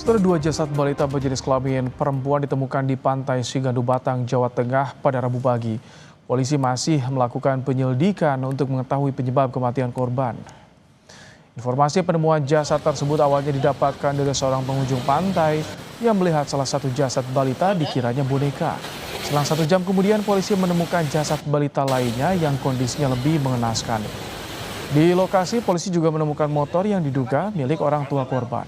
Setelah dua jasad balita berjenis kelamin perempuan ditemukan di pantai Sigandu Batang, Jawa Tengah pada Rabu pagi. Polisi masih melakukan penyelidikan untuk mengetahui penyebab kematian korban. Informasi penemuan jasad tersebut awalnya didapatkan dari seorang pengunjung pantai yang melihat salah satu jasad balita dikiranya boneka. Selang 1 jam kemudian polisi menemukan jasad balita lainnya yang kondisinya lebih mengenaskan. Di lokasi polisi juga menemukan motor yang diduga milik orang tua korban.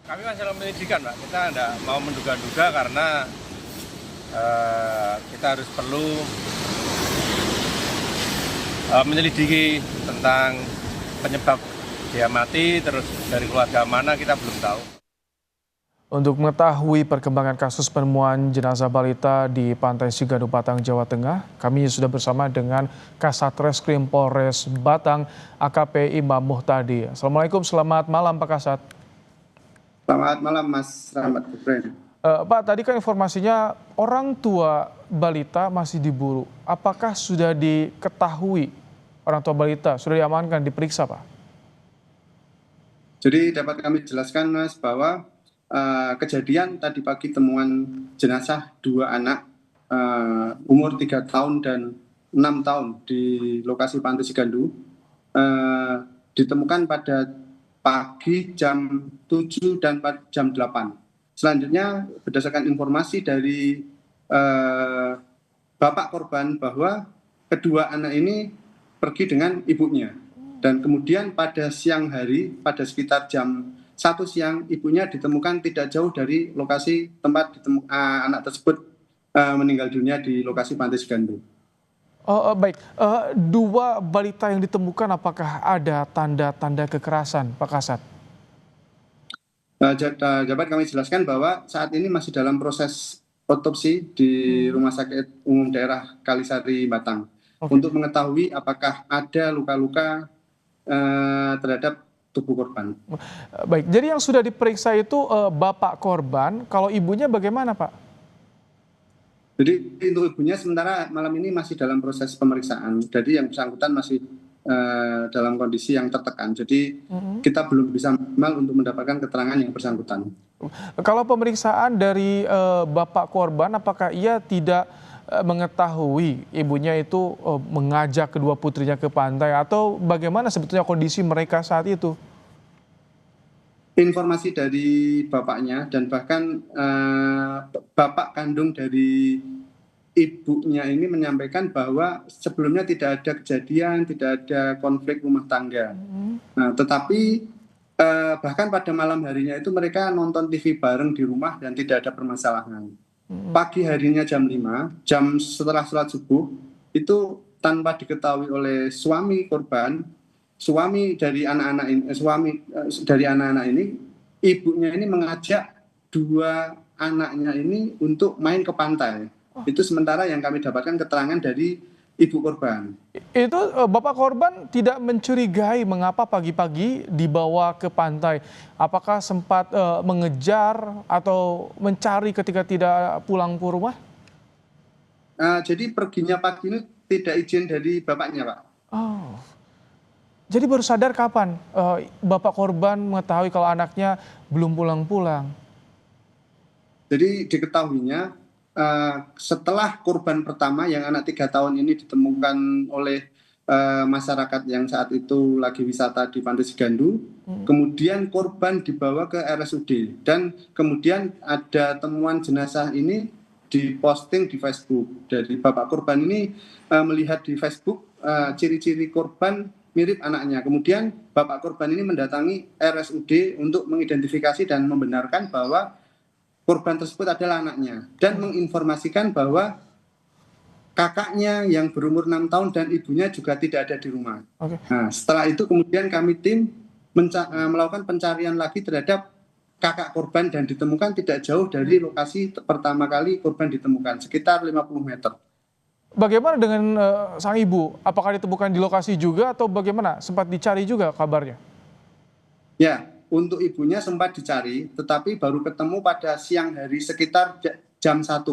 Kami masih dalam penyelidikan, Pak. Kita tidak mau menduga-duga karena kita harus perlu menyelidiki tentang penyebab dia mati, terus dari keluarga mana kita belum tahu. Untuk mengetahui perkembangan kasus penemuan jenazah balita di Pantai Sigandu Batang, Jawa Tengah, kami sudah bersama dengan Kasat Reskrim Polres Batang, AKP Imam Muhtadi. Assalamualaikum, selamat malam Pak Kasat. Selamat malam Mas Rahmat Gufren. Pak, tadi kan informasinya orang tua balita masih diburu. Apakah sudah diketahui orang tua balita, sudah diamankan, diperiksa Pak? Jadi dapat kami jelaskan Mas bahwa kejadian tadi pagi temuan jenazah 2 anak umur 3 tahun dan 6 tahun di lokasi Pantai Sigandu ditemukan pada pagi jam 7 dan jam 8. Selanjutnya berdasarkan informasi dari bapak korban bahwa kedua anak ini pergi dengan ibunya. Dan kemudian pada siang hari, pada sekitar jam 1 siang, ibunya ditemukan tidak jauh dari lokasi tempat anak tersebut meninggal dunia di lokasi Pantai Sigandu. Baik, 2 balita yang ditemukan apakah ada tanda-tanda kekerasan Pak Kasat? Dapat kami jelaskan bahwa saat ini masih dalam proses otopsi di Rumah Sakit Umum Daerah Kalisari Batang. Untuk mengetahui apakah ada luka-luka terhadap tubuh korban. Baik, jadi yang sudah diperiksa itu bapak korban, kalau ibunya bagaimana Pak? Jadi untuk ibunya sementara malam ini masih dalam proses pemeriksaan. Jadi yang bersangkutan masih dalam kondisi yang tertekan. Jadi kita belum bisa maksimal untuk mendapatkan keterangan yang bersangkutan. Kalau pemeriksaan dari bapak korban, apakah ia tidak mengetahui ibunya itu mengajak kedua putrinya ke pantai atau bagaimana sebetulnya kondisi mereka saat itu? Informasi dari bapaknya dan bahkan bapak kandung dari ibunya ini menyampaikan bahwa sebelumnya tidak ada kejadian, tidak ada konflik rumah tangga. Nah, tetapi bahkan pada malam harinya itu mereka nonton TV bareng di rumah dan tidak ada permasalahan. Pagi harinya jam 5, jam setelah sholat subuh, itu tanpa diketahui oleh suami korban, suami dari anak-anak ini, ibunya ini mengajak 2 anaknya ini untuk main ke pantai. Itu sementara yang kami dapatkan keterangan dari ibu korban. Itu bapak korban tidak mencurigai mengapa pagi-pagi dibawa ke pantai. Apakah sempat mengejar atau mencari ketika tidak pulang ke rumah? Jadi perginya pagi ini tidak izin dari bapaknya, Pak. Oh, jadi baru sadar kapan bapak korban mengetahui kalau anaknya belum pulang-pulang? Jadi diketahuinya setelah korban pertama yang anak 3 tahun ini ditemukan oleh masyarakat yang saat itu lagi wisata di Pantai Sigandu, kemudian korban dibawa ke RSUD dan kemudian ada temuan jenazah ini diposting di Facebook. Dari bapak korban ini melihat di Facebook ciri-ciri korban mirip anaknya. Kemudian bapak korban ini mendatangi RSUD untuk mengidentifikasi dan membenarkan bahwa korban tersebut adalah anaknya dan menginformasikan bahwa kakaknya yang berumur 6 tahun dan ibunya juga tidak ada di rumah. Nah, setelah itu kemudian kami tim melakukan pencarian lagi terhadap kakak korban dan ditemukan tidak jauh dari lokasi pertama kali korban ditemukan, sekitar 50 meter. Bagaimana dengan sang ibu? Apakah ditemukan di lokasi juga atau bagaimana? Sempat dicari juga kabarnya? Ya, untuk ibunya sempat dicari, tetapi baru ketemu pada siang hari sekitar jam 1.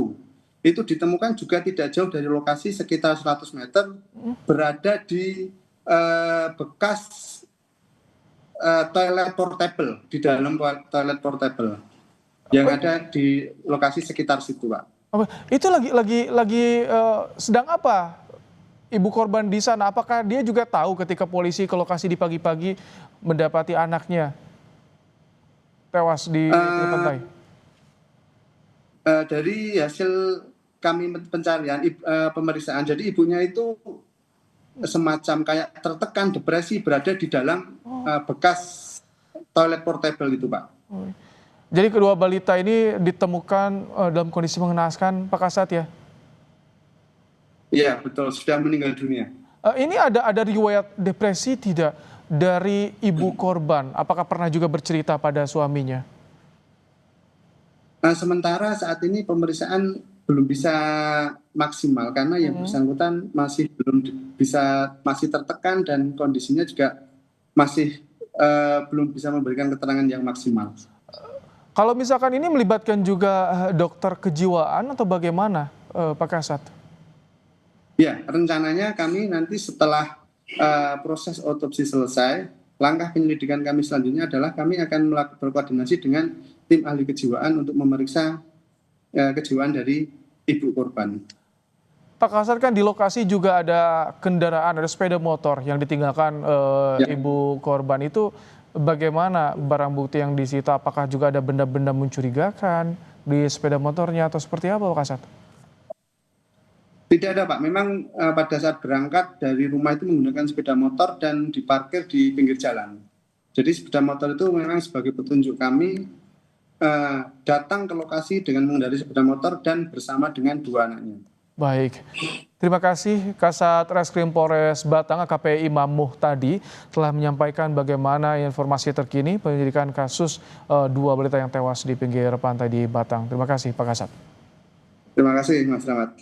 Itu ditemukan juga tidak jauh dari lokasi sekitar 100 meter, berada di bekas toilet portable, di dalam toilet portable yang ada di lokasi sekitar situ, Pak. Itu lagi sedang apa ibu korban di sana? Apakah dia juga tahu ketika polisi ke lokasi di pagi-pagi mendapati anaknya tewas di tepi pantai? Dari hasil kami pencarian, pemeriksaan, jadi ibunya itu semacam kayak tertekan, depresi, berada di dalam bekas toilet portable itu, Pak. Jadi kedua balita ini ditemukan dalam kondisi mengenaskan, Pak Kasat ya? Iya, betul, sudah meninggal dunia. Ini ada riwayat depresi tidak dari ibu korban? Apakah pernah juga bercerita pada suaminya? Sementara saat ini pemeriksaan belum bisa maksimal karena yang bersangkutan masih masih tertekan dan kondisinya juga masih belum bisa memberikan keterangan yang maksimal. Kalau misalkan ini melibatkan juga dokter kejiwaan atau bagaimana, Pak Kasat? Ya, rencananya kami nanti setelah proses otopsi selesai, langkah penyelidikan kami selanjutnya adalah kami akan berkoordinasi dengan tim ahli kejiwaan untuk memeriksa kejiwaan dari ibu korban. Pak Kasat, kan di lokasi juga ada kendaraan, ada sepeda motor yang ditinggalkan ibu korban itu. Bagaimana barang bukti yang disita? Apakah juga ada benda-benda mencurigakan di sepeda motornya atau seperti apa, Pak Kasat? Tidak ada, Pak. Memang pada saat berangkat dari rumah itu menggunakan sepeda motor dan diparkir di pinggir jalan. Jadi sepeda motor itu memang sebagai petunjuk kami datang ke lokasi dengan mengendarai sepeda motor dan bersama dengan dua anaknya. Baik, terima kasih Kasat Reskrim Polres Batang AKP Imam Muhtadi telah menyampaikan bagaimana informasi terkini penyelidikan kasus dua balita yang tewas di pinggir pantai di Batang. Terima kasih Pak Kasat. Terima kasih Mas Rahmat.